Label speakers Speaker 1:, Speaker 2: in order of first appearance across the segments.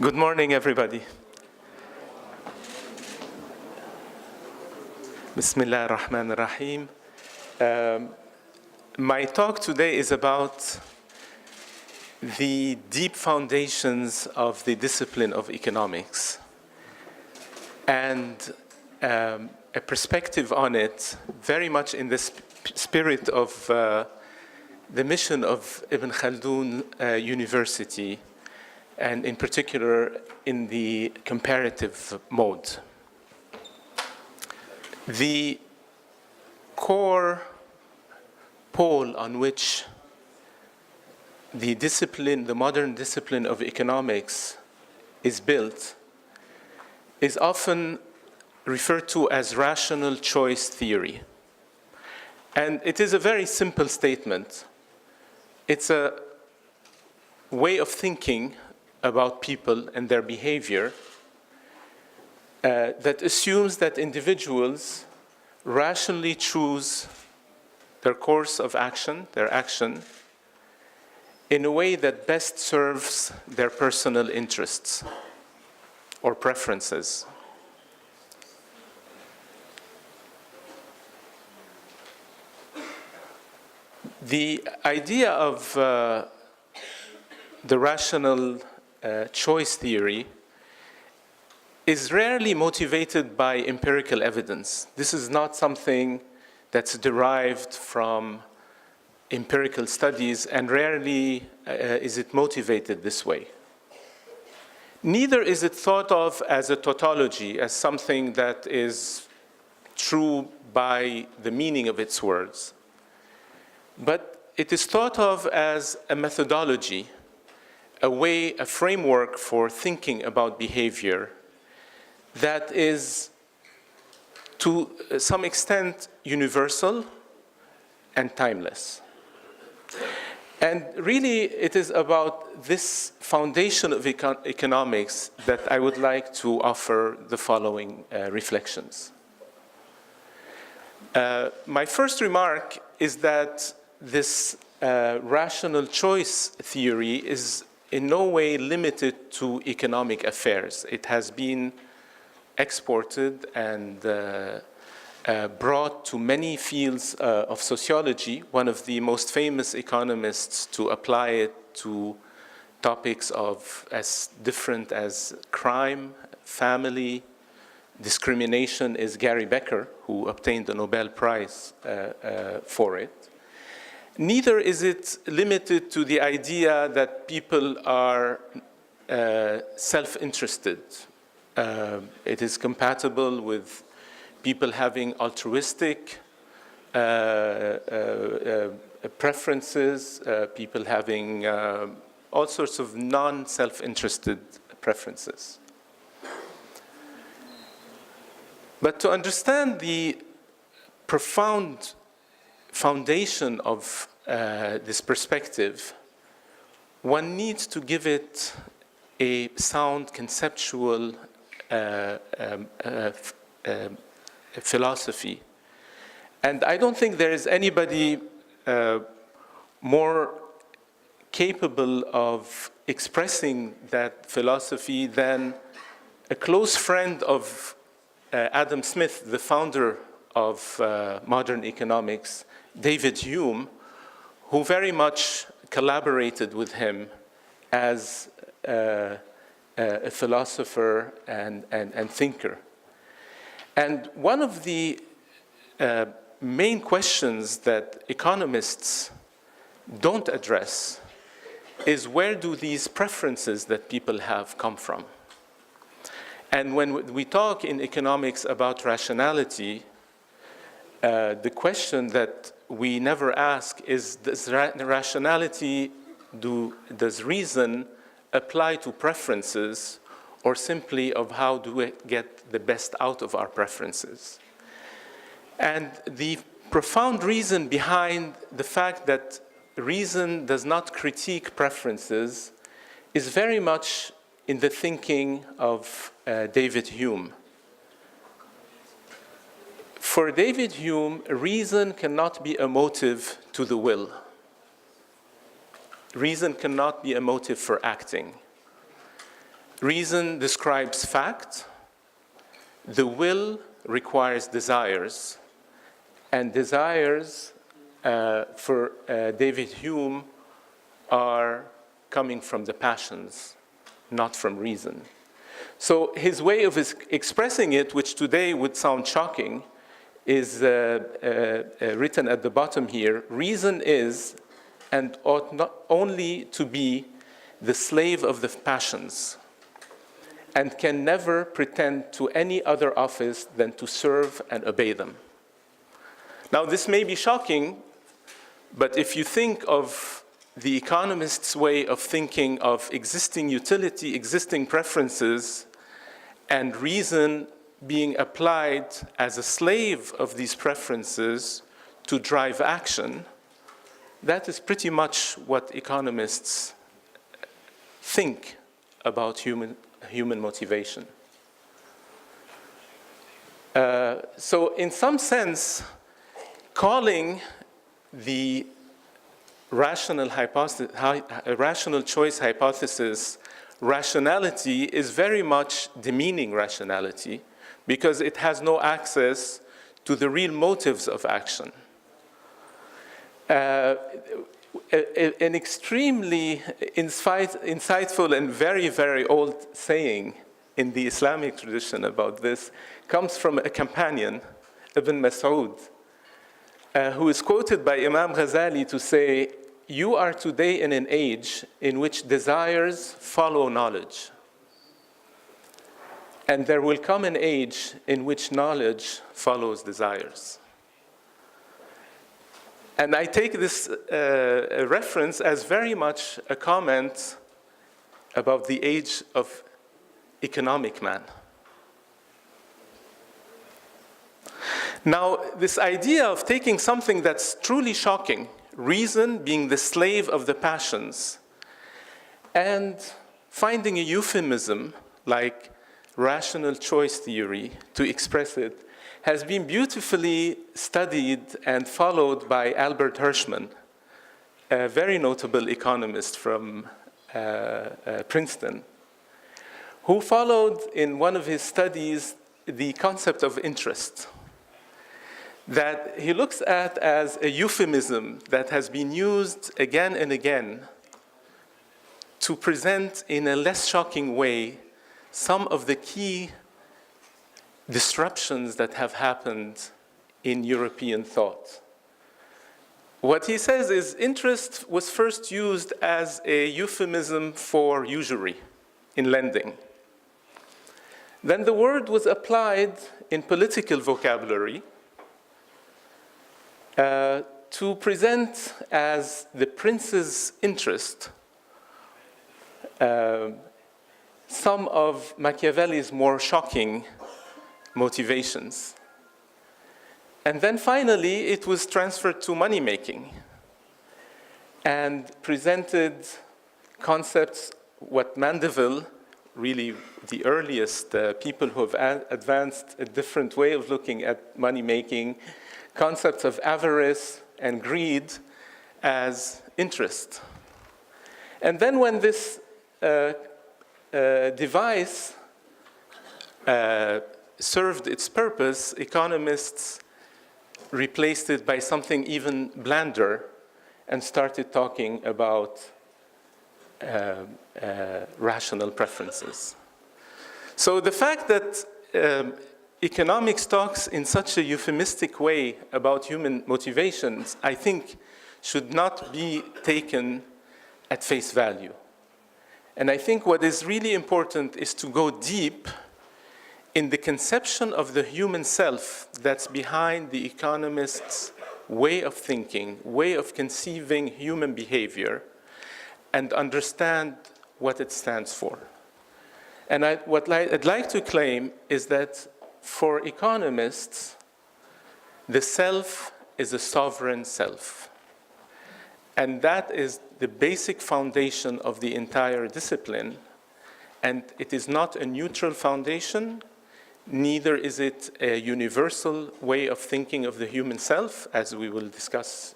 Speaker 1: Good morning, everybody. Bismillah ar-Rahman ar-Rahim. My talk today is about the deep foundations of the discipline of economics and a perspective on it very much in the spirit of the mission of İBNHALDUN University, and in particular in the comparative mode. The core pole on which the discipline, the modern discipline of economics is built is often referred to as rational choice theory. And it is a very simple statement. It's a way of thinking about people and their behavior that assumes that individuals rationally choose their course of action, their action, in a way that best serves their personal interests or preferences. The idea of the rational choice theory is rarely motivated by empirical evidence. This is not something that's derived from empirical studies, and rarely is it motivated this way. Neither is it thought of as a tautology, as something that is true by the meaning of its words. But it is thought of as a methodology, a way, a framework for thinking about behavior that is to some extent universal and timeless. And really it is about this foundation of economics that I would like to offer the following reflections. My first remark is that this rational choice theory is in no way limited to economic affairs. It has been exported and brought to many fields of sociology. One of the most famous economists to apply it to topics of as different as crime, family, discrimination is Gary Becker, who obtained the Nobel Prize for it. Neither is it limited to the idea that people are self-interested. It is compatible with people having altruistic preferences, people having all sorts of non-self-interested preferences. But to understand the profound foundation of this perspective, one needs to give it a sound conceptual philosophy. And I don't think there is anybody more capable of expressing that philosophy than a close friend of Adam Smith, the founder of modern economics, David Hume, who very much collaborated with him as a philosopher and thinker. And one of the main questions that economists don't address is, where do these preferences that people have come from? And when we talk in economics about rationality, the question that we never ask is, does rationality, does reason apply to preferences, or simply of how do we get the best out of our preferences? And the profound reason behind the fact that reason does not critique preferences is very much in the thinking of David Hume. For David Hume, reason cannot be a motive to the will. Reason cannot be a motive for acting. reason describes fact, the will requires desires, and desires for David Hume are coming from the passions, not from reason. So his way of expressing it, which today would sound shocking, is written at the bottom here. Reason is and ought not only to be the slave of the passions, and can never pretend to any other office than to serve and obey them. Now, this may be shocking, but if you think of the economist's way of thinking of existing utility, existing preferences, and reason being applied as a slave of these preferences to drive action, that is pretty much what economists think about human motivation. So in some sense, calling the rational choice hypothesis rationality is very much demeaning rationality, because it has no access to the real motives of action. An extremely insightful and very, very old saying in the Islamic tradition about this comes from a companion, Ibn Mas'ud, who is quoted by Imam Ghazali to say, "You are today in an age in which desires follow knowledge. And there will come an age in which knowledge follows desires." And I take this reference as very much a comment about the age of economic man. Now, this idea of taking something that's truly shocking, reason being the slave of the passions, and finding a euphemism like rational choice theory to express it, has been beautifully studied and followed by Albert Hirschman, a very notable economist from Princeton, who followed in one of his studies the concept of interest, that he looks at as a euphemism that has been used again and again to present in a less shocking way some of the key disruptions that have happened in European thought. What he says is interest was first used as a euphemism for usury in lending. Then the word was applied in political vocabulary to present as the prince's interest some of Machiavelli's more shocking motivations. And then finally, it was transferred to money-making and presented concepts, what Mandeville, really the earliest people who have advanced a different way of looking at money-making, concepts of avarice and greed as interest. And then when this device served its purpose, economists replaced it by something even blander and started talking about rational preferences. So the fact that economics talks in such a euphemistic way about human motivations, I think, should not be taken at face value. And I think what is really important is to go deep in the conception of the human self that's behind the economist's way of thinking, way of conceiving human behavior, and understand what it stands for. And what I'd like to claim is that for economists, the self is a sovereign self. And that is the basic foundation of the entire discipline. And it is not a neutral foundation, neither is it a universal way of thinking of the human self, as we will discuss,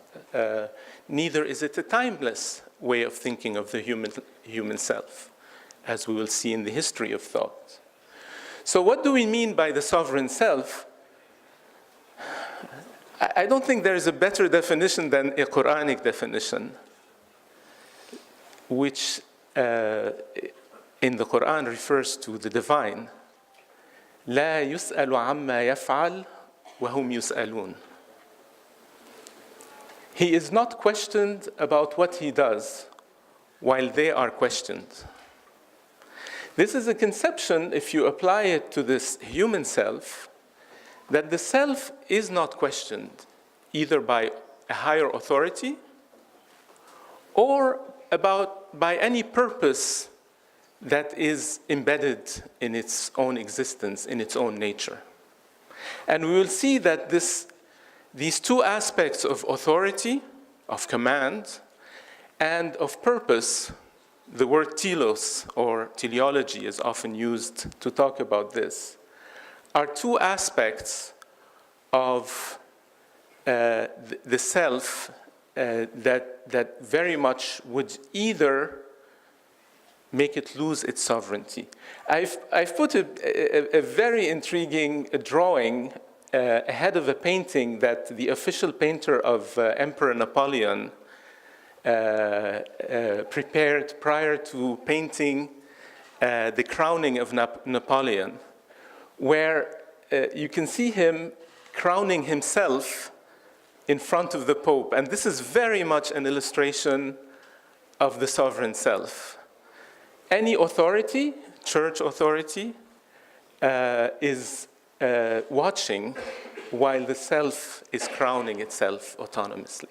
Speaker 1: neither is it a timeless way of thinking of the human self. as we will see in the history of thought. So what do we mean by the sovereign self? I don't think there is a better definition than a Quranic definition, which in the Quran refers to the divine. لا يسأل عما يفعل وهم يسألون. He is not questioned about what he does, while they are questioned. This is a conception, if you apply it to this human self, that the self is not questioned either by a higher authority or by any purpose that is embedded in its own existence, in its own nature. And we will see that these two aspects of authority, of command, and of purpose, the word telos or teleology is often used to talk about this, are two aspects of the self that very much would either make it lose its sovereignty. I've put a very intriguing drawing ahead of a painting that the official painter of Emperor Napoleon prepared prior to painting the crowning of Napoleon, where you can see him crowning himself in front of the Pope. And this is very much an illustration of the sovereign self. Any authority, church authority, is watching while the self is crowning itself autonomously.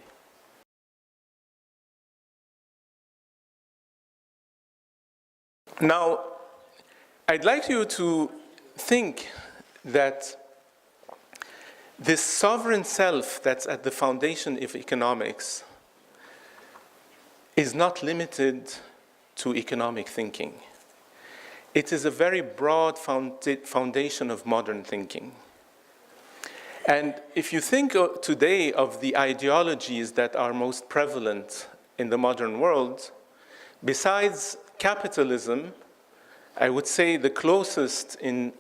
Speaker 1: Now, I'd like you to think that this sovereign self that's at the foundation of economics is not limited to economic thinking. It is a very broad foundation of modern thinking. And if you think today of the ideologies that are most prevalent in the modern world, besides capitalism, I would say the closest in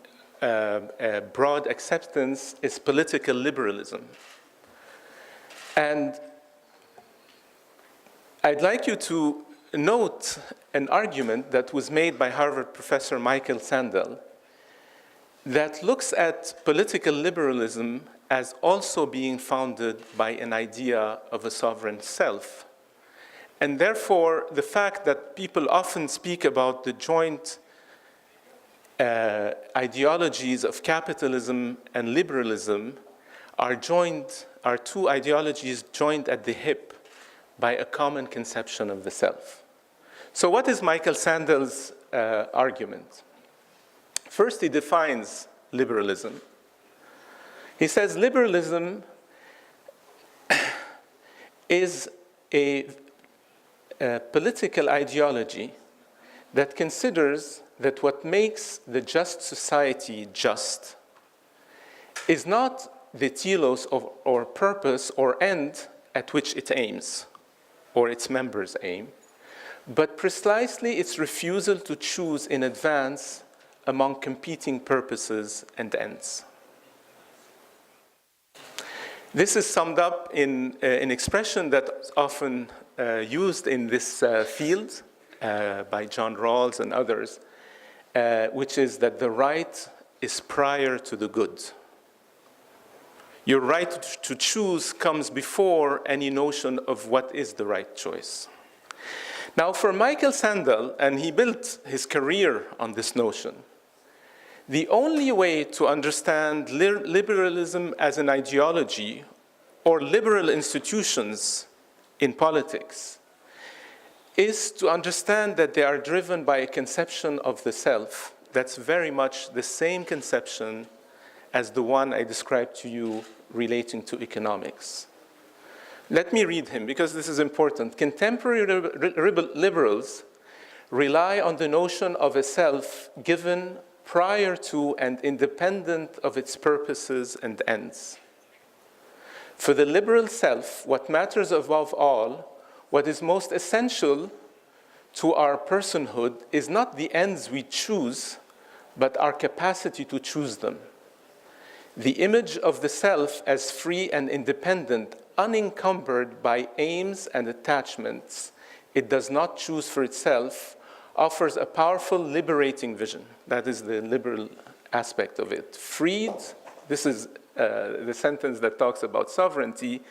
Speaker 1: broad acceptance is political liberalism. And I'd like you to note an argument that was made by Harvard professor Michael Sandel that looks at political liberalism as also being founded by an idea of a sovereign self. And therefore, the fact that people often speak about the joint ideologies of capitalism and liberalism are two ideologies joined at the hip by a common conception of the self. So what is Michael Sandel's argument? First, he defines liberalism. He says liberalism is a political ideology that considers that what makes the just society just is not the telos or purpose or end at which it aims, or its members aim, but precisely its refusal to choose in advance among competing purposes and ends. This is summed up in an expression that's often used in this field by John Rawls and others, which is that the right is prior to the good. Your right to choose comes before any notion of what is the right choice. Now, for Michael Sandel, and he built his career on this notion, the only way to understand liberalism as an ideology or liberal institutions in politics is to understand that they are driven by a conception of the self that's very much the same conception as the one I described to you relating to economics. Let me read him, because this is important. Contemporary liberals rely on the notion of a self given prior to and independent of its purposes and ends. For the liberal self, what matters above all, what is most essential to our personhood is not the ends we choose, but our capacity to choose them. The image of the self as free and independent, unencumbered by aims and attachments it does not choose for itself, offers a powerful, liberating vision. That is the liberal aspect of it. Freed, this is the sentence that talks about sovereignty,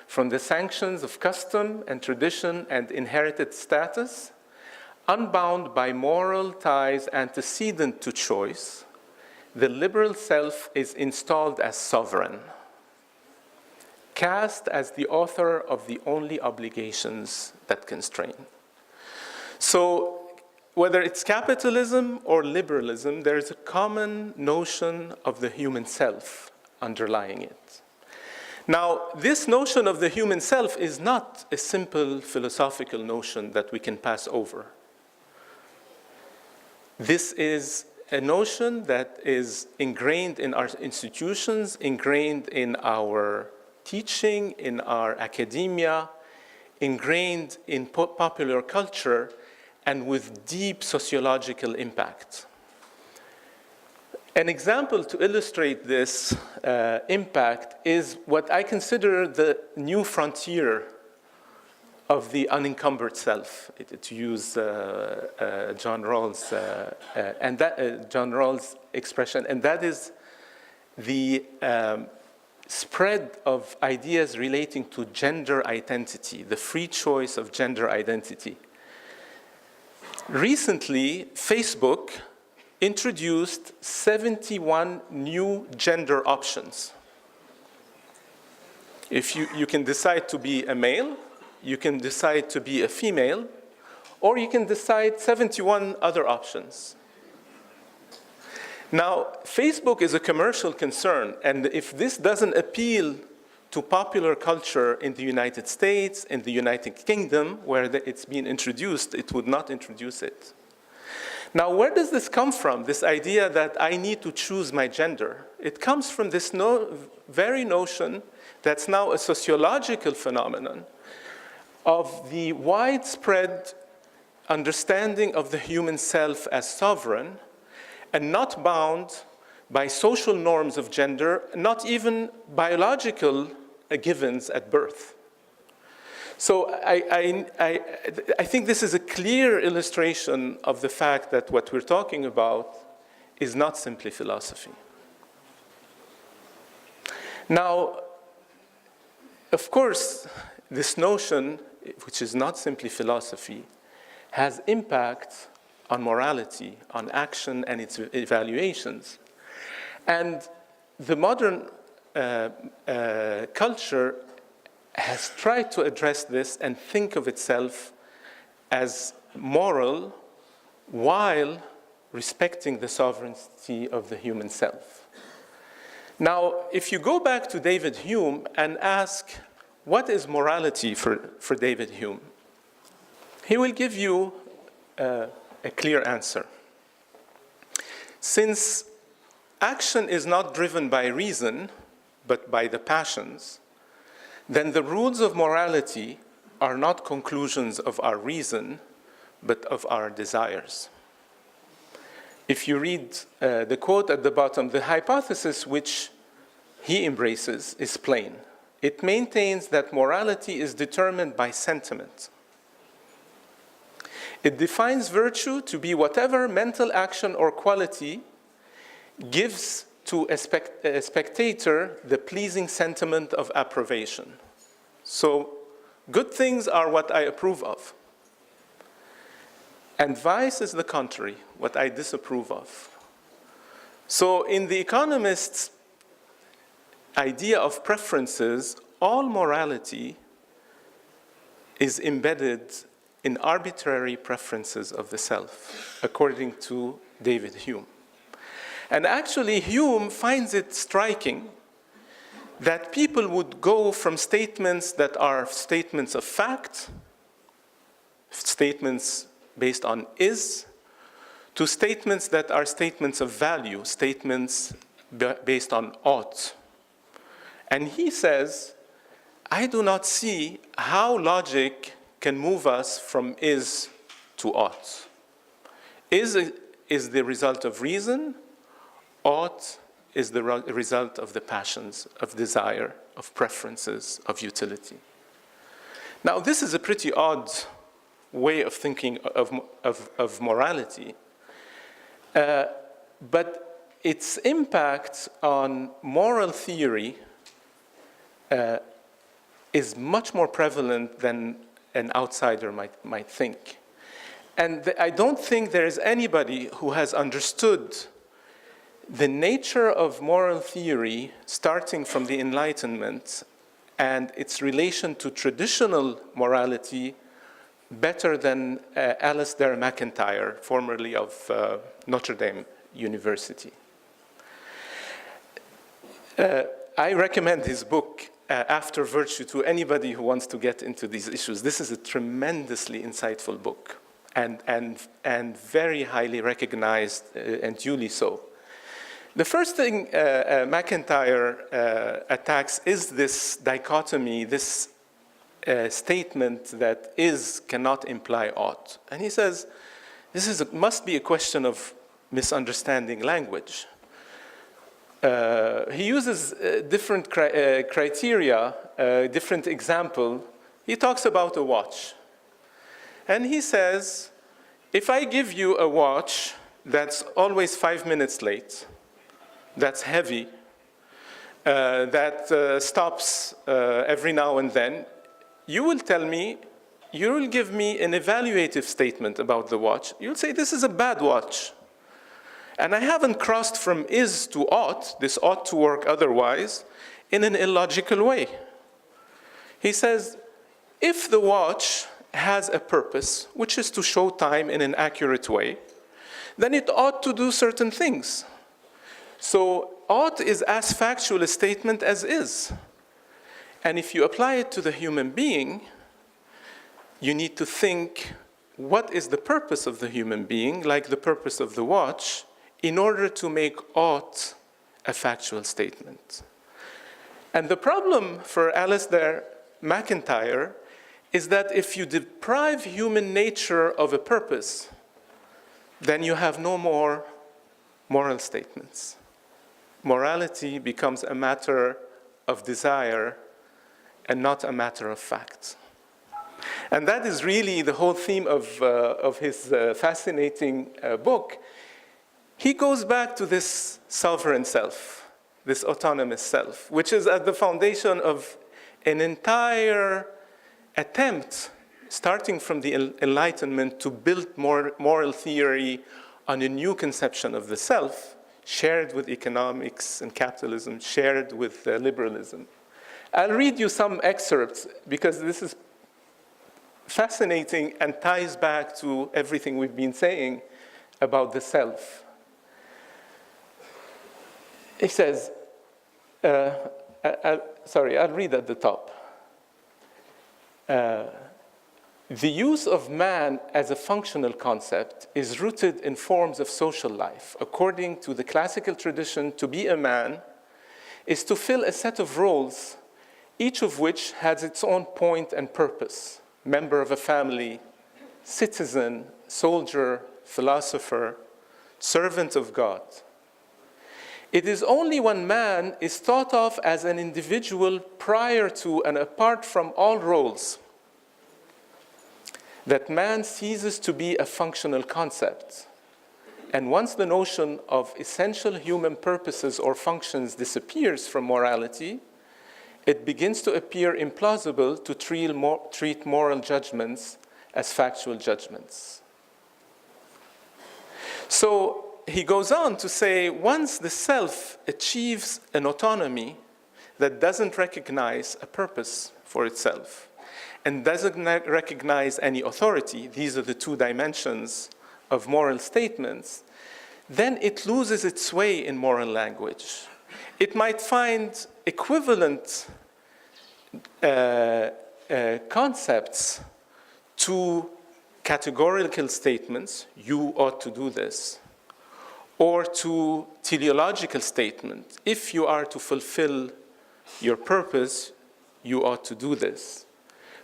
Speaker 1: from the sanctions of custom and tradition and inherited status, unbound by moral ties antecedent to choice, the liberal self is installed as sovereign, cast as the author of the only obligations that constrain. So, whether it's capitalism or liberalism, there is a common notion of the human self underlying it. Now, this notion of the human self is not a simple philosophical notion that we can pass over. This is a notion that is ingrained in our institutions, ingrained in our teaching, in our academia, ingrained in popular culture, and with deep sociological impact. An example to illustrate this impact is what I consider the new frontier of the unencumbered self, to use John Rawls' expression, and that is the spread of ideas relating to gender identity, the free choice of gender identity. Recently, Facebook introduced 71 new gender options. If you can decide to be a male, you can decide to be a female, or you can decide 71 other options. Now, Facebook is a commercial concern, and if this doesn't appeal to popular culture in the United States, in the United Kingdom, where it's been introduced, it would not introduce it. Now, where does this come from, this idea that I need to choose my gender? It comes from this very notion that's now a sociological phenomenon of the widespread understanding of the human self as sovereign and not bound by social norms of gender, not even biological givens at birth. So I think this is a clear illustration of the fact that what we're talking about is not simply philosophy. Now, of course, this notion, which is not simply philosophy, has impact on morality, on action and its evaluations. And the modern culture has tried to address this and think of itself as moral while respecting the sovereignty of the human self. Now, if you go back to David Hume and ask, what is morality for David Hume? He will give you a clear answer. Since action is not driven by reason, but by the passions, then the rules of morality are not conclusions of our reason, but of our desires. If you read the quote at the bottom, the hypothesis which he embraces is plain. It maintains that morality is determined by sentiment. It defines virtue to be whatever mental action or quality gives to a spectator the pleasing sentiment of approbation. So, good things are what I approve of. And vice is the contrary, what I disapprove of. So, in the Economist's idea of preferences, all morality is embedded in arbitrary preferences of the self, according to David Hume. And actually, Hume finds it striking that people would go from statements that are statements of fact, statements based on is, to statements that are statements of value, statements based on ought. And he says, I do not see how logic can move us from is to ought. Is the result of reason. Ought is the result of the passions, of desire, of preferences, of utility. Now, this is a pretty odd way of thinking of morality, but its impact on moral theory is much more prevalent than an outsider might think. And I don't think there is anybody who has understood the nature of moral theory starting from the Enlightenment and its relation to traditional morality better than Alasdair MacIntyre, formerly of Notre Dame University. I recommend his book, After Virtue, to anybody who wants to get into these issues. This is a tremendously insightful book and very highly recognized and duly so. The first thing MacIntyre attacks is this dichotomy, this statement that is cannot imply ought. And he says, must be a question of misunderstanding language. He uses different criteria, different example. He talks about a watch. And he says, if I give you a watch that's always 5 minutes late, that's heavy, that stops every now and then, you will give me an evaluative statement about the watch. You'll say, this is a bad watch. And I haven't crossed from is to ought, this ought to work otherwise, in an illogical way. He says, if the watch has a purpose, which is to show time in an accurate way, then it ought to do certain things. So ought is as factual a statement as is. And if you apply it to the human being, you need to think, what is the purpose of the human being, like the purpose of the watch, in order to make ought a factual statement. And the problem for Alasdair MacIntyre is that if you deprive human nature of a purpose, then you have no more moral statements. Morality becomes a matter of desire and not a matter of fact. And that is really the whole theme of his fascinating book. He goes back to this sovereign self, this autonomous self, which is at the foundation of an entire attempt, starting from the Enlightenment, to build moral theory on a new conception of the self, shared with economics and capitalism, shared with liberalism. I'll read you some excerpts because this is fascinating and ties back to everything we've been saying about the self. He says, I'll read at the top. The use of man as a functional concept is rooted in forms of social life. According to the classical tradition, to be a man is to fill a set of roles, each of which has its own point and purpose. Member of a family, citizen, soldier, philosopher, servant of God. It is only when man is thought of as an individual prior to and apart from all roles that man ceases to be a functional concept. And once the notion of essential human purposes or functions disappears from morality, it begins to appear implausible to treat moral judgments as factual judgments. So he goes on to say, once the self achieves an autonomy that doesn't recognize a purpose for itself and doesn't recognize any authority, these are the two dimensions of moral statements, then it loses its way in moral language. It might find equivalent concepts to categorical statements, you ought to do this, or to teleological statement, if you are to fulfill your purpose, you ought to do this.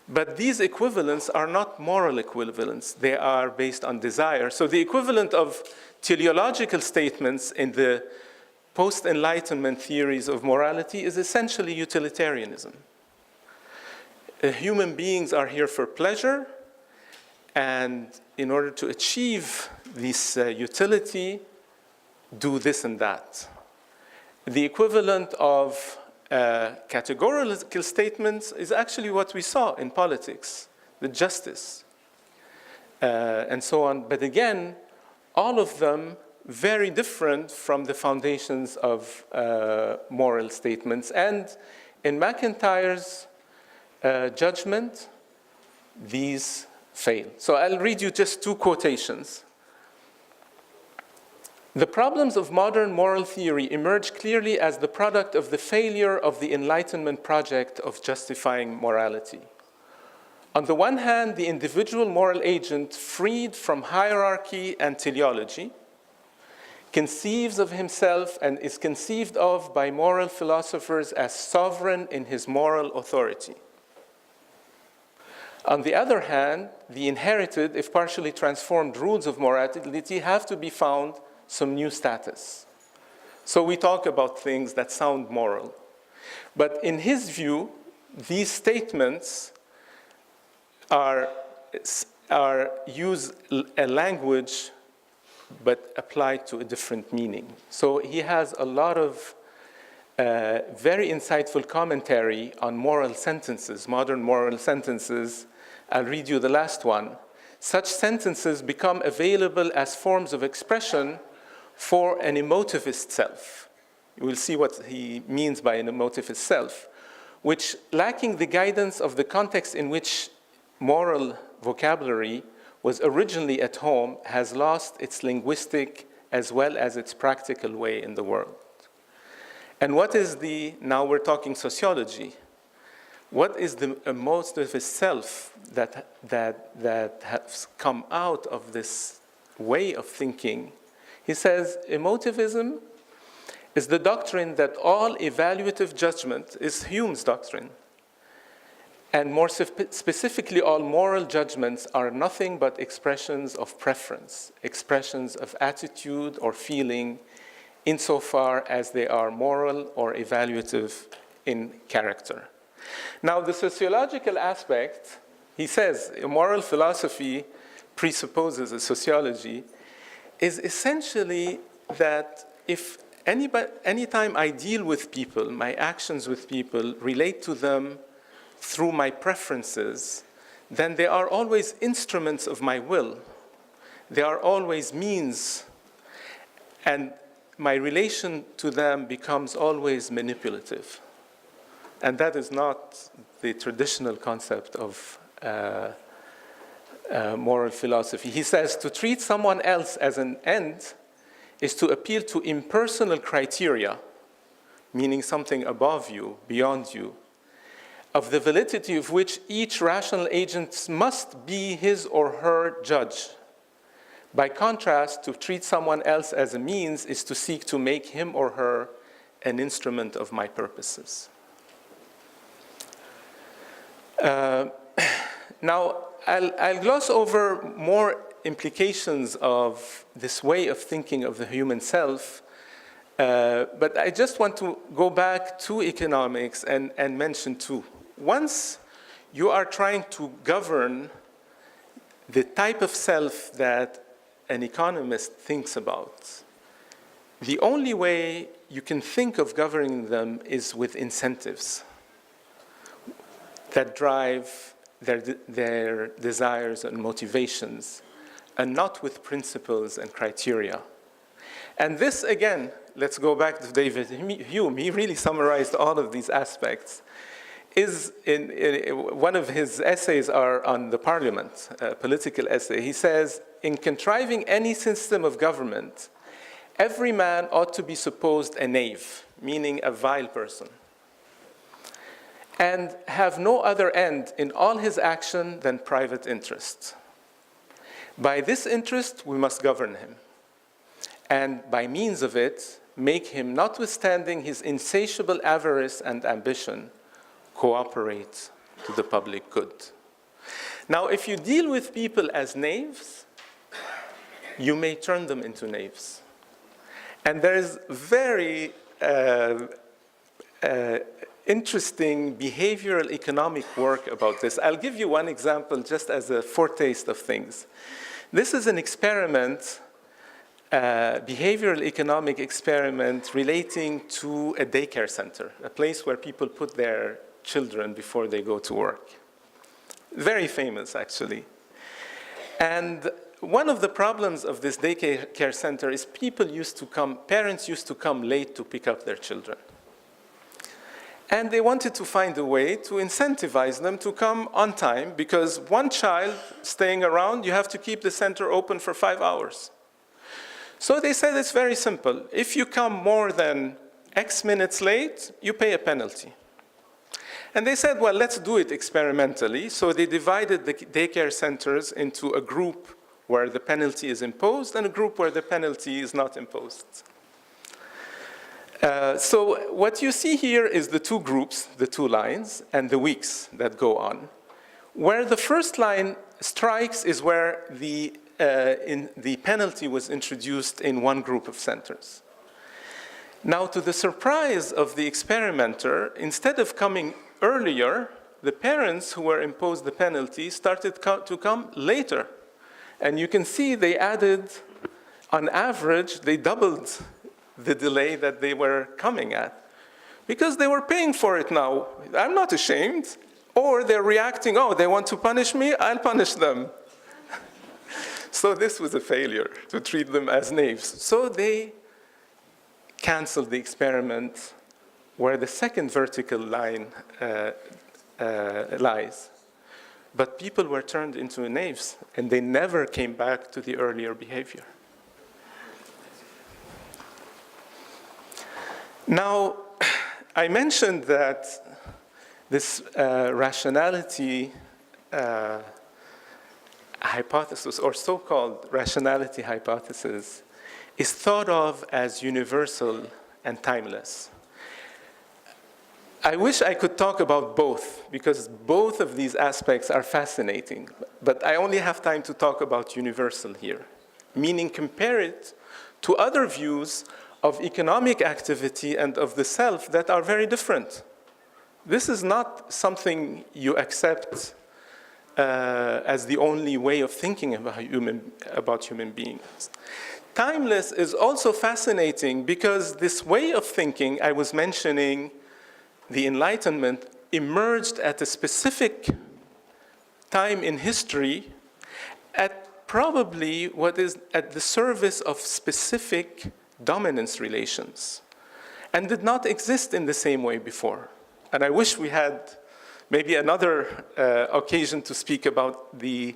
Speaker 1: But these equivalents are not moral equivalents. They are based on desire. So the equivalent of teleological statements in the post-Enlightenment theories of morality is essentially utilitarianism. Human beings are here for pleasure, and in order to achieve this utility, do this and that. The equivalent of categorical statements is actually what we saw in politics, the justice, and so on. But again, all of them very different from the foundations of moral statements. And in McIntyre's judgment, these fail. So I'll read you just two quotations. The problems of modern moral theory emerge clearly as the product of the failure of the Enlightenment project of justifying morality. On the one hand, the individual moral agent, freed from hierarchy and teleology, conceives of himself and is conceived of by moral philosophers as sovereign in his moral authority. On the other hand, the inherited, if partially transformed, rules of morality have to be found some new status. So we talk about things that sound moral. But in his view, these statements use a language but applied to a different meaning. So he has a lot of very insightful commentary on moral sentences, modern moral sentences. I'll read you the last one. Such sentences become available as forms of expression for an emotivist self. You will see what he means by an emotivist self, which, lacking the guidance of the context in which moral vocabulary was originally at home, has lost its linguistic as well as its practical way in the world. And what is now we're talking sociology, what is the emotivist self that has come out of this way of thinking? He says, emotivism is the doctrine that all evaluative judgment is Hume's doctrine. And more specifically, all moral judgments are nothing but expressions of preference, expressions of attitude or feeling, insofar as they are moral or evaluative in character. Now, the sociological aspect, he says, moral philosophy presupposes a sociology, is essentially that if anytime I deal with people, my actions with people relate to them through my preferences, then they are always instruments of my will. They are always means, and my relation to them becomes always manipulative. And that is not the traditional concept of moral philosophy. He says to treat someone else as an end is to appeal to impersonal criteria, meaning something above you, beyond you, of the validity of which each rational agent must be his or her judge. By contrast, to treat someone else as a means is to seek to make him or her an instrument of my purposes. Now, I'll gloss over more implications of this way of thinking of the human self, but I just want to go back to economics and mention two. Once you are trying to govern the type of self that an economist thinks about, the only way you can think of governing them is with incentives that drive their desires and motivations, and not with principles and criteria. And this, again, let's go back to David Hume. He really summarized all of these aspects. One of his essays are on the parliament, a political essay. He says, in contriving any system of government, every man ought to be supposed a knave, meaning a vile person, and have no other end in all his action than private interest. By this interest, we must govern him, and by means of it, make him, notwithstanding his insatiable avarice and ambition, cooperate to the public good. Now, if you deal with people as knaves, you may turn them into knaves. And there's very interesting behavioral economic work about this. I'll give you one example just as a foretaste of things. This is an experiment, behavioral economic experiment relating to a daycare center, a place where people put their children before they go to work. Very famous, actually. And one of the problems of this daycare center is parents used to come late to pick up their children. And they wanted to find a way to incentivize them to come on time, because one child staying around, you have to keep the center open for 5 hours. So they said it's very simple. If you come more than X minutes late, you pay a penalty. And they said, well, let's do it experimentally. So they divided the daycare centers into a group where the penalty is imposed and a group where the penalty is not imposed. So what you see here is the two groups, the two lines, and the weeks that go on. Where the first line strikes is where the penalty was introduced in one group of centers. Now, to the surprise of the experimenter, instead of coming earlier, the parents who were imposed the penalty started to come later. And you can see they added, on average, they doubled the delay that they were coming at, because they were paying for it now. I'm not ashamed. Or they're reacting, oh, they want to punish me, I'll punish them. So this was a failure, to treat them as knaves. So they canceled the experiment where the second vertical line lies. But people were turned into knaves, and they never came back to the earlier behavior. Now, I mentioned that this rationality hypothesis, or so-called rationality hypothesis, is thought of as universal and timeless. I wish I could talk about both, because both of these aspects are fascinating, but I only have time to talk about universal here, meaning compare it to other views of economic activity and of the self that are very different. This is not something you accept as the only way of thinking about human beings. Timeless is also fascinating because this way of thinking, I was mentioning the Enlightenment, emerged at a specific time in history at probably what is at the service of specific dominance relations, and did not exist in the same way before. And I wish we had maybe another occasion to speak about the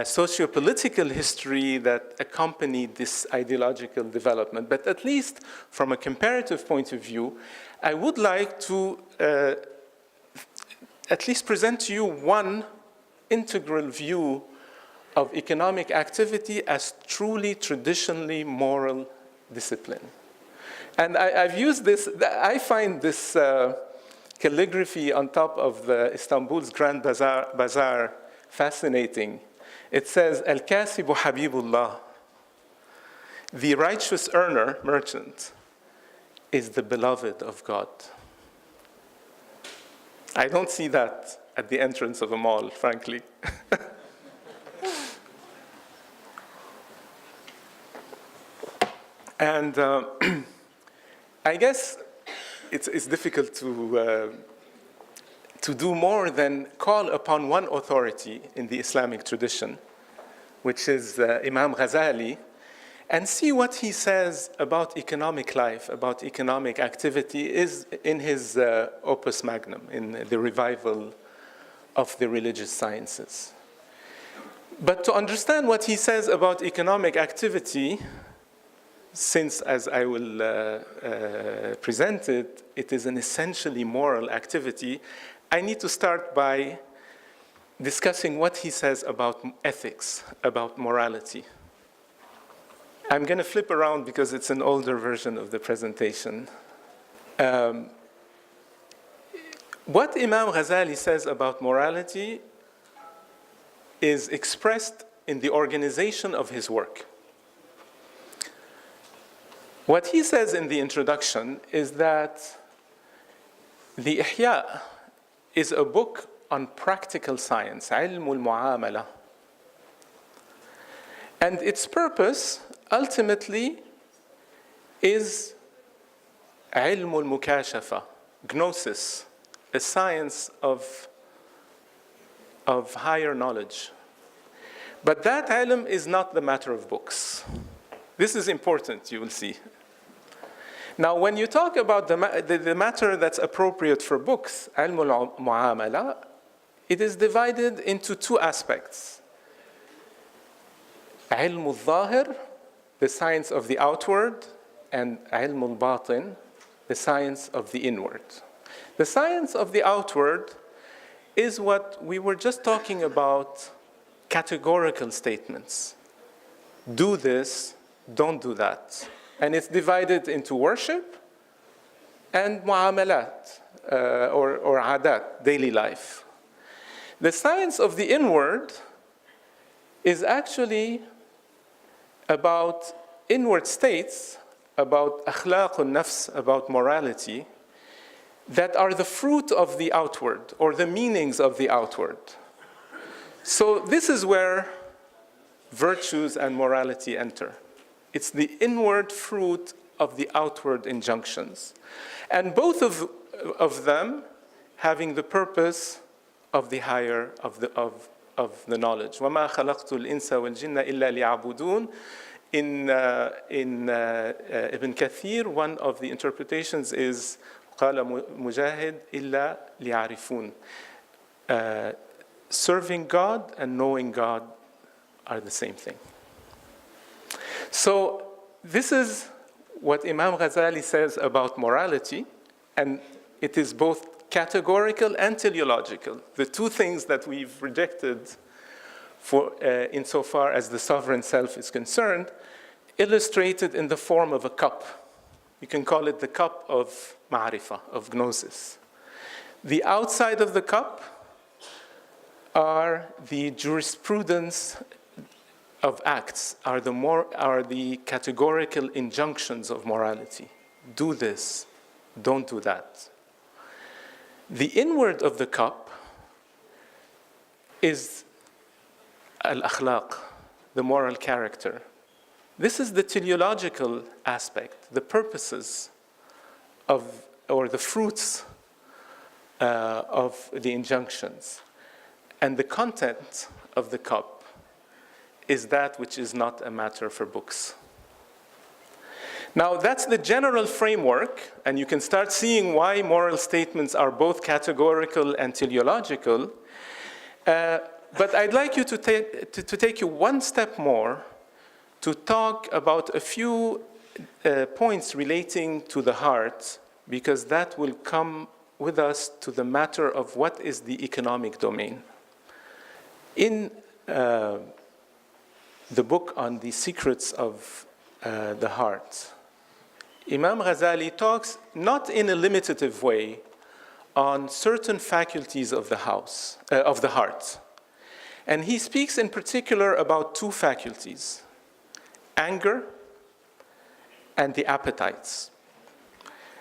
Speaker 1: socio-political history that accompanied this ideological development. But at least from a comparative point of view, I would like to at least present to you one integral view of economic activity as truly traditionally moral discipline. And I've used this, I find this calligraphy on top of the Istanbul's Grand Bazaar fascinating. It says, Al-Kasibu Habibullah, the righteous earner, merchant, is the beloved of God. I don't see that at the entrance of a mall, frankly. And I guess it's difficult to do more than call upon one authority in the Islamic tradition, which is Imam Ghazali, and see what he says about economic life, about economic activity, is in his opus magnum, in the revival of the religious sciences. But to understand what he says about economic activity, since, as I will present it, it is an essentially moral activity, I need to start by discussing what he says about ethics, about morality. I'm going to flip around because it's an older version of the presentation. What Imam Ghazali says about morality is expressed in the organization of his work. What he says in the introduction is that the Ihya is a book on practical science, علم المعاملة. And its purpose, ultimately, is علم المكاشفة, gnosis, a science of higher knowledge. But that ilm is not the matter of books. This is important, you will see. Now, when you talk about the matter that's appropriate for books, ilm al-mu'amala, it is divided into two aspects. Ilm al-zahir, the science of the outward, and ilm al-batin, the science of the inward. The science of the outward is what we were just talking about, categorical statements. Do this, don't do that. And it's divided into worship and mu'amalat, or adat, daily life. The science of the inward is actually about inward states, about akhlaq al-nafs, about morality, that are the fruit of the outward, or the meanings of the outward. So this is where virtues and morality enter. It's the inward fruit of the outward injunctions. And both of them having the purpose of the higher, of the knowledge. وَمَا خَلَقْتُ الْإِنسَ وَالْجِنَّ إِلَّا لِيَعْبُدُونَ. In Ibn Kathir, one of the interpretations is قال مجاهد إلا ليعرفون. Serving God and knowing God are the same thing. So this is what Imam Ghazali says about morality, and it is both categorical and teleological, the two things that we've rejected insofar as the sovereign self is concerned, illustrated in the form of a cup. You can call it the cup of ma'rifah, of gnosis. The outside of the cup are the jurisprudence of acts, are the categorical injunctions of morality. Do this, don't do that. The inward of the cup is al-akhlaq, the moral character. This is the teleological aspect, the purposes of, or the fruits of the injunctions. And the content of the cup is that which is not a matter for books. Now, that's the general framework, and you can start seeing why moral statements are both categorical and teleological. But I'd like you to take you one step more to talk about a few points relating to the heart, because that will come with us to the matter of what is the economic domain. In the book on the secrets of the heart, Imam Ghazali talks, not in a limitative way, on certain faculties of the heart. And he speaks in particular about two faculties, anger and the appetites.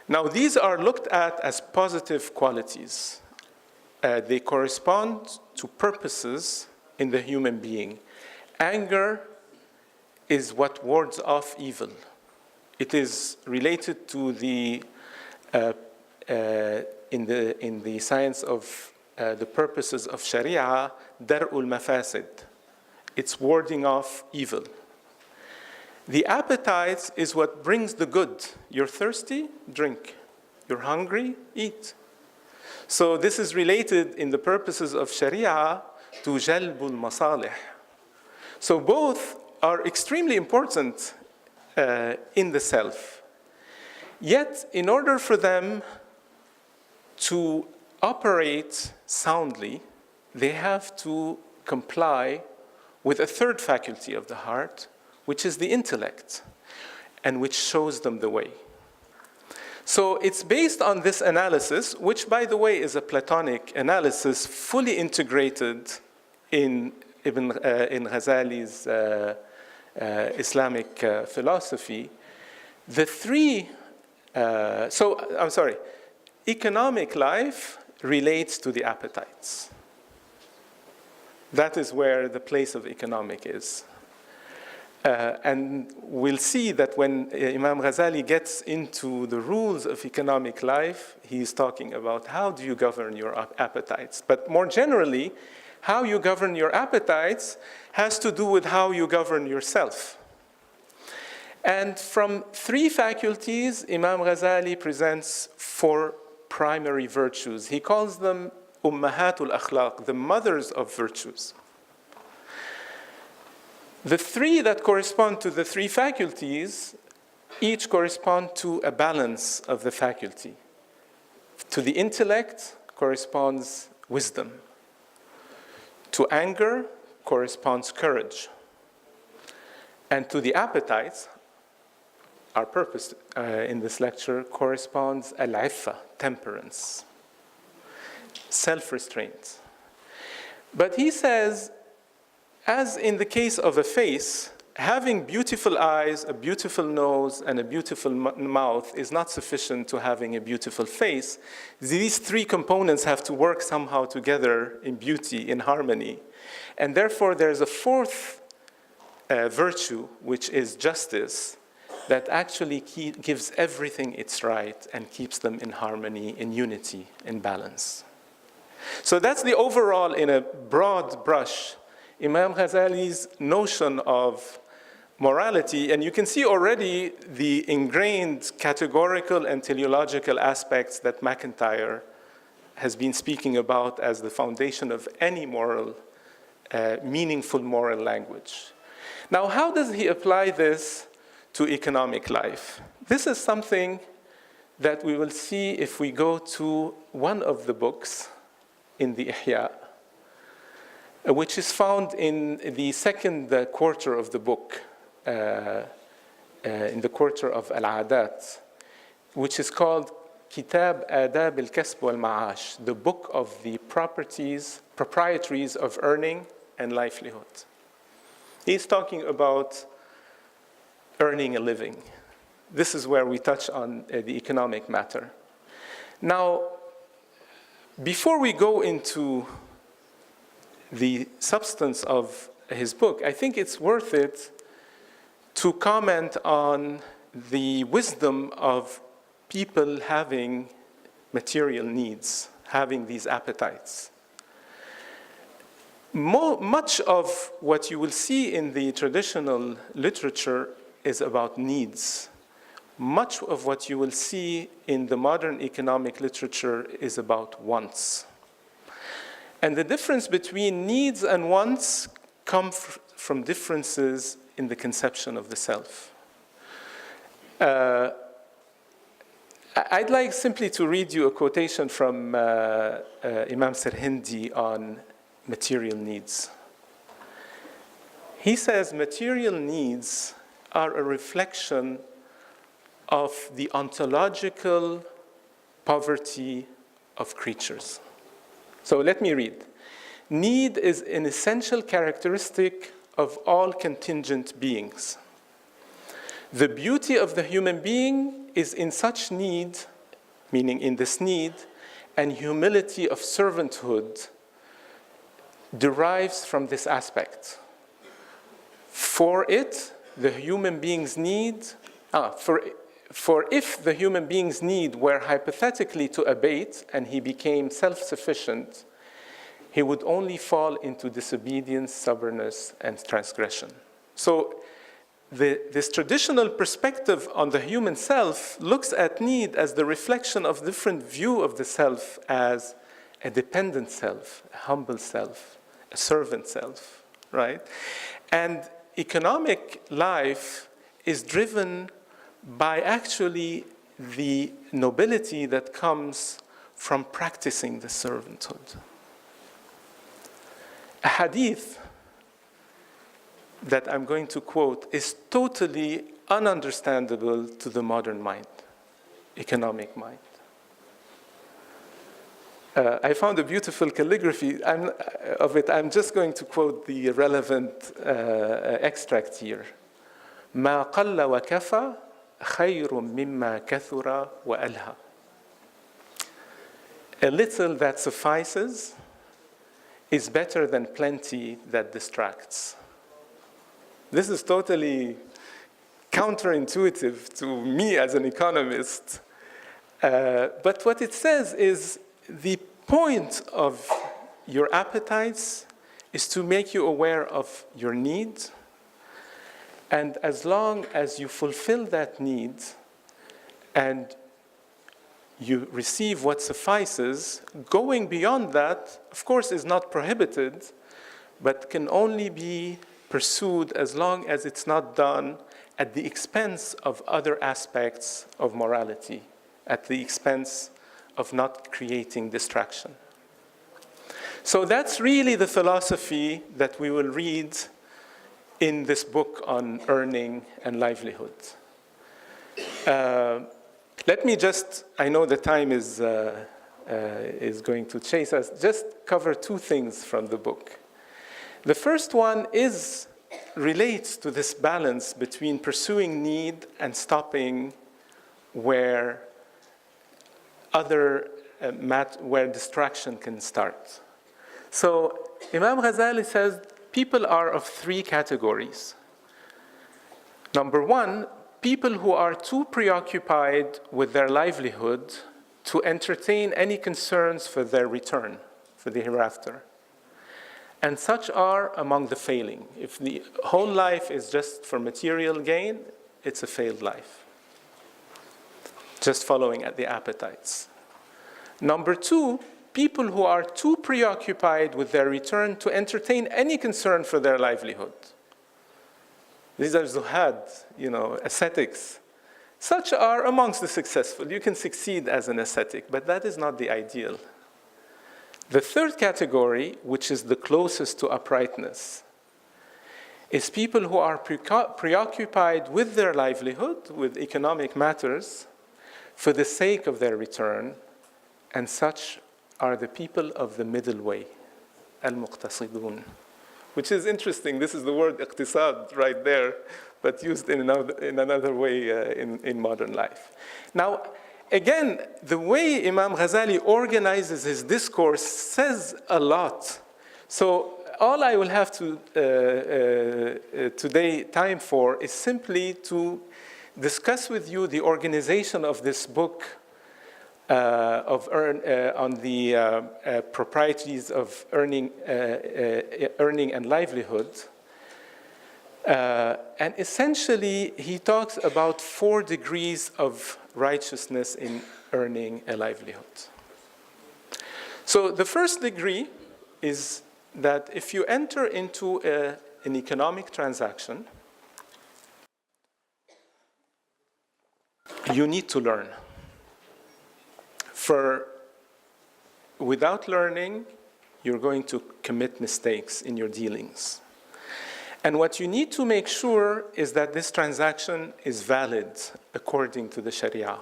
Speaker 1: Now, these are looked at as positive qualities. They correspond to purposes in the human being. Anger is what wards off evil. It is related to the in the science of the purposes of Sharia, dar'ul mafasid. It's warding off evil. The appetite is what brings the good. You're thirsty? Drink. You're hungry? Eat. So this is related in the purposes of Sharia to jalbul masalih. So both are extremely important in the self. Yet, in order for them to operate soundly, they have to comply with a third faculty of the heart, which is the intellect, and which shows them the way. So it's based on this analysis, which, by the way, is a Platonic analysis fully integrated in in Ghazali's Islamic philosophy. The three, economic life relates to the appetites. That is where the place of economic is. And we'll see that when Imam Ghazali gets into the rules of economic life, he's talking about how do you govern your appetites. But more generally, how you govern your appetites has to do with how you govern yourself. And from three faculties, Imam Ghazali presents four primary virtues. He calls them Ummahatul Akhlaq, the mothers of virtues. The three that correspond to the three faculties each correspond to a balance of the faculty. To the intellect corresponds wisdom. To anger corresponds courage. And to the appetites, our purpose in this lecture, corresponds al-iffa, temperance, self-restraint. But he says, as in the case of a face, having beautiful eyes, a beautiful nose, and a beautiful mouth is not sufficient to having a beautiful face. These three components have to work somehow together in beauty, in harmony. And therefore, there's a fourth virtue, which is justice, that actually gives everything its right and keeps them in harmony, in unity, in balance. So that's the overall, in a broad brush, Imam Ghazali's notion of morality, and you can see already the ingrained categorical and teleological aspects that MacIntyre has been speaking about as the foundation of any moral, meaningful moral language. Now, how does he apply this to economic life? This is something that we will see if we go to one of the books in the Ihya, which is found in the second quarter of the book, in the quarter of Al-Adat, which is called Kitab Adab al-Kasb wal-Ma'ash, the book of the proprieties of earning and livelihood. He's talking about earning a living. This is where we touch on the economic matter. Now, before we go into the substance of his book, I think it's worth it to comment on the wisdom of people having material needs, having these appetites. Much of what you will see in the traditional literature is about needs. Much of what you will see in the modern economic literature is about wants. And the difference between needs and wants come from differences in the conception of the self. I'd like simply to read you a quotation from Imam Sirhindi on material needs. He says, material needs are a reflection of the ontological poverty of creatures. So let me read. Need is an essential characteristic of all contingent beings. The beauty of the human being is in such need, meaning in this need, and humility of servanthood derives from this aspect. For it, the human being's need, for if the human being's need were hypothetically to abate and he became self-sufficient, he would only fall into disobedience, stubbornness, and transgression. So this traditional perspective on the human self looks at need as the reflection of different view of the self as a dependent self, a humble self, a servant self, right? And economic life is driven by actually the nobility that comes from practicing the servanthood. A hadith that I'm going to quote is totally ununderstandable to the modern mind. economic mind. I found a beautiful calligraphy of it. I'm just going to quote the relevant extract here. ما قل وكفى خير مما كثر وألهى. A little that suffices is better than plenty that distracts. This is totally counterintuitive to me as an economist. But what it says is the point of your appetites is to make you aware of your need. And as long as you fulfill that need and you receive what suffices, going beyond that, of course, is not prohibited, but can only be pursued as long as it's not done at the expense of other aspects of morality, at the expense of not creating distraction. So that's really the philosophy that we will read in this book on earning and livelihood. Let me just, I know the time is going to chase us, just cover two things from the book. The first one relates to this balance between pursuing need and stopping where where distraction can start. So Imam Ghazali says people are of three categories. Number one, people who are too preoccupied with their livelihood to entertain any concerns for their return, for the hereafter. And such are among the failing. If the whole life is just for material gain, it's a failed life. Just following at the appetites. Number two, people who are too preoccupied with their return to entertain any concern for their livelihood. These are zuhad, ascetics. Such are amongst the successful. You can succeed as an ascetic, but that is not the ideal. The third category, which is the closest to uprightness, is people who are preoccupied with their livelihood, with economic matters, for the sake of their return, and such are the people of the middle way, al-muqtasidun. Which is interesting. This is the word iqtisad right there, but used in another way in modern life. Now, again, the way Imam Ghazali organizes his discourse says a lot. So all I will have to today time for is simply to discuss with you the organization of this book on the proprieties of earning and livelihood. And essentially, he talks about 4 degrees of righteousness in earning a livelihood. So the first degree is that if you enter into an economic transaction, you need to learn. Without learning, you're going to commit mistakes in your dealings. And what you need to make sure is that this transaction is valid according to the Sharia.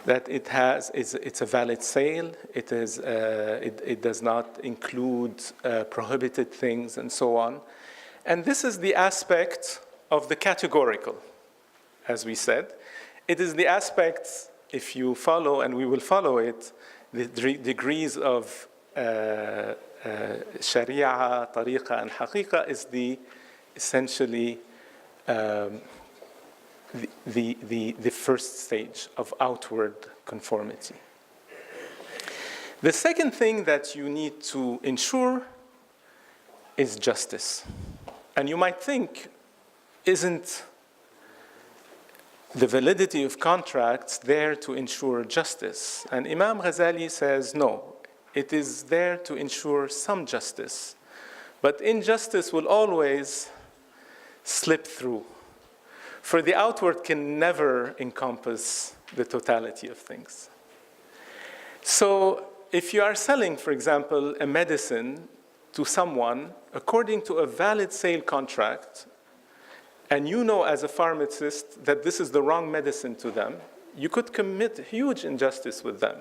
Speaker 1: That it's a valid sale, it does not include prohibited things and so on. And this is the aspect of the categorical, as we said. It is the aspects, if you follow, and we will follow it, the degrees of Sharia, Tariqa, and Haqiqa is essentially the first stage of outward conformity. The second thing that you need to ensure is justice. And you might think, isn't the validity of contracts there to ensure justice? And Imam Ghazali says, no, it is there to ensure some justice. But injustice will always slip through. For the outward can never encompass the totality of things. So if you are selling, for example, a medicine to someone according to a valid sale contract, and you know as a pharmacist that this is the wrong medicine to them, you could commit huge injustice with them.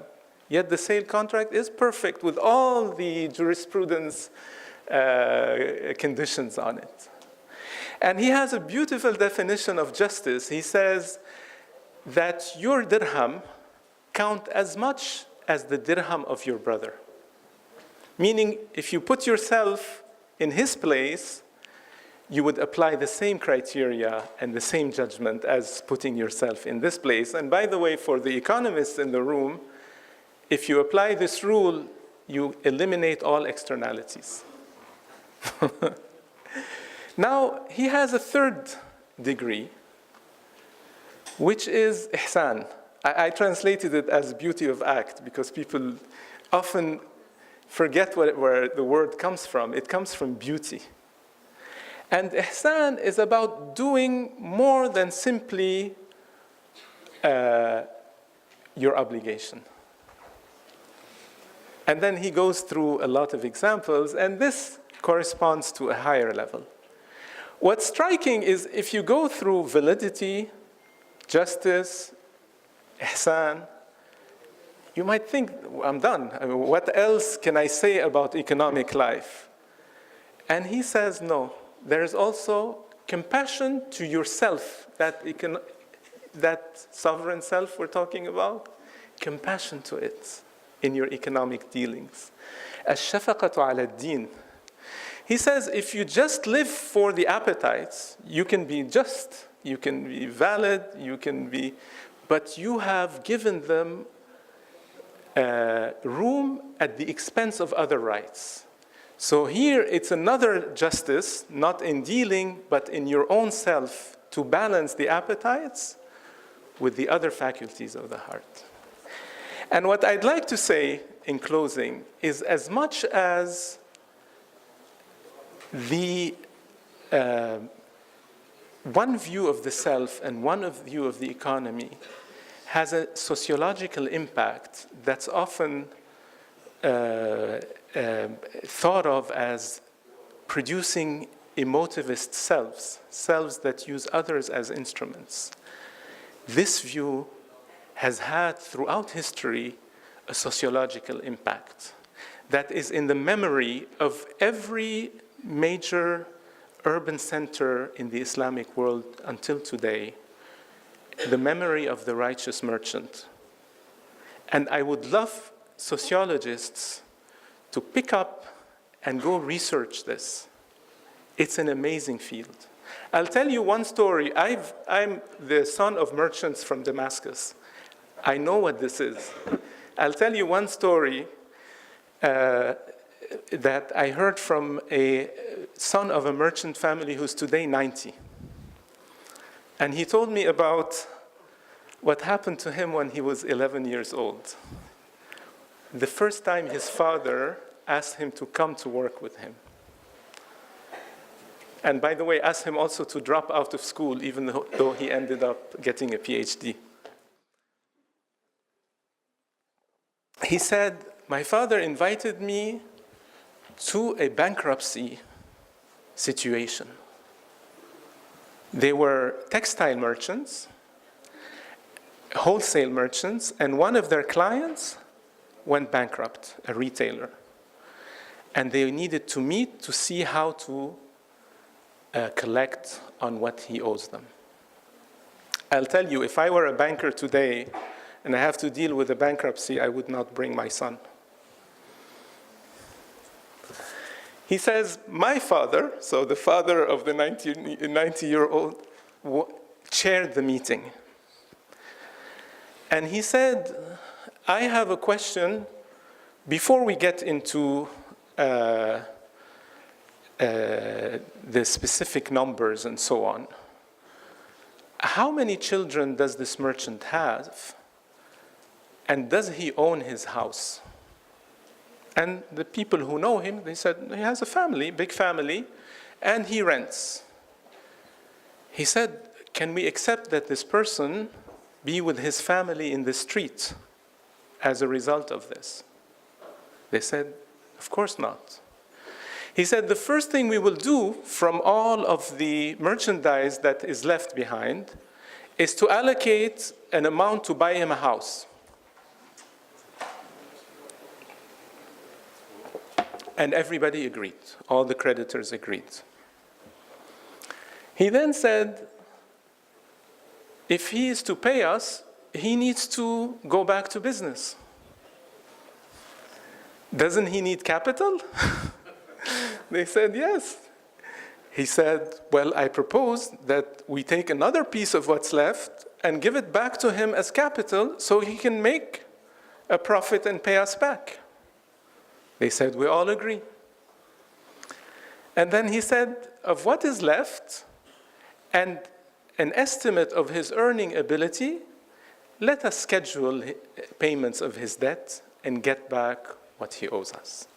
Speaker 1: Yet the sale contract is perfect with all the jurisprudence conditions on it. And he has a beautiful definition of justice. He says that your dirham count as much as the dirham of your brother. Meaning, if you put yourself in his place, you would apply the same criteria and the same judgment as putting yourself in this place. And by the way, for the economists in the room, if you apply this rule, you eliminate all externalities. Now, he has a third degree, which is ihsan. I translated it as beauty of act because people often forget where the word comes from. It comes from beauty. And ihsan is about doing more than simply your obligation. And then he goes through a lot of examples, and this corresponds to a higher level. What's striking is if you go through validity, justice, ihsan, you might think, I'm done. I mean, what else can I say about economic life? And he says, no, there is also compassion to yourself, that sovereign self we're talking about, compassion to it in your economic dealings. الشفقة على الدين. He says, if you just live for the appetites, you can be just, you can be valid, but you have given them room at the expense of other rights. So here it's another justice, not in dealing, but in your own self, to balance the appetites with the other faculties of the heart. And what I'd like to say in closing is, as much as the one view of the self and one view of the economy has a sociological impact that's often thought of as producing emotivist selves that use others as instruments. This view has had throughout history a sociological impact that is in the memory of every major urban center in the Islamic world until today, the memory of the righteous merchant. And I would love sociologists to pick up and go research this. It's an amazing field. I'll tell you one story. I'm the son of merchants from Damascus. I know what this is. I'll tell you one story that I heard from a son of a merchant family who's today 90. And he told me about what happened to him when he was 11 years old. The first time his father asked him to come to work with him. And by the way, asked him also to drop out of school, even though he ended up getting a PhD. He said, my father invited me to a bankruptcy situation. They were textile merchants, wholesale merchants, and one of their clients went bankrupt, a retailer. And they needed to meet to see how to collect on what he owes them. I'll tell you, if I were a banker today and I have to deal with a bankruptcy, I would not bring my son. He says, my father, so the father of the 90-year-old, chaired the meeting. And he said, I have a question before we get into the specific numbers and so on. How many children does this merchant have? And does he own his house? And the people who know him, they said, he has a family, big family, and he rents. He said, can we accept that this person be with his family in the street as a result of this? They said, of course not. He said, the first thing we will do from all of the merchandise that is left behind is to allocate an amount to buy him a house. And everybody agreed. All the creditors agreed. He then said, if he is to pay us, he needs to go back to business. Doesn't he need capital? They said, yes. He said, well, I propose that we take another piece of what's left and give it back to him as capital so he can make a profit and pay us back. They said, we all agree. And then he said, of what is left and an estimate of his earning ability, let us schedule payments of his debt and get back what he owes us.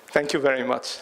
Speaker 1: Thank you very much.